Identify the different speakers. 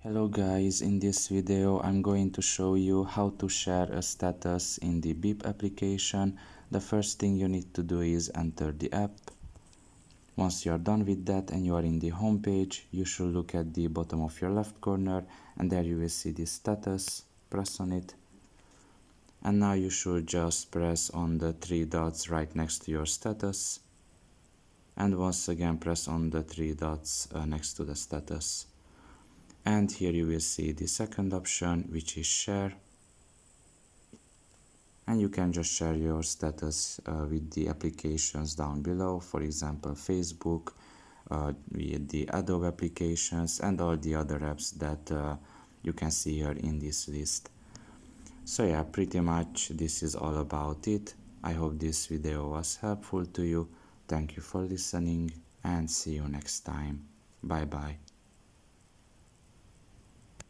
Speaker 1: Hello guys, in this video I'm going to show you how to share a status in the Beep application. The first thing you need to do is enter the app. Once you are done with that and you are in the home page, you should look at the bottom of your left corner and there you will see the status. Press on it. And now you should just press on the three dots right next to your status. And once again press on the three dots next to the status. And here you will see the second option, which is share, and you can just share your status with the applications down below, for example Facebook, with the Adobe applications and all the other apps that you can see here in this list. So yeah, pretty much this is all about it. I hope this video was helpful to you. Thank you for listening and see you next time. Bye bye.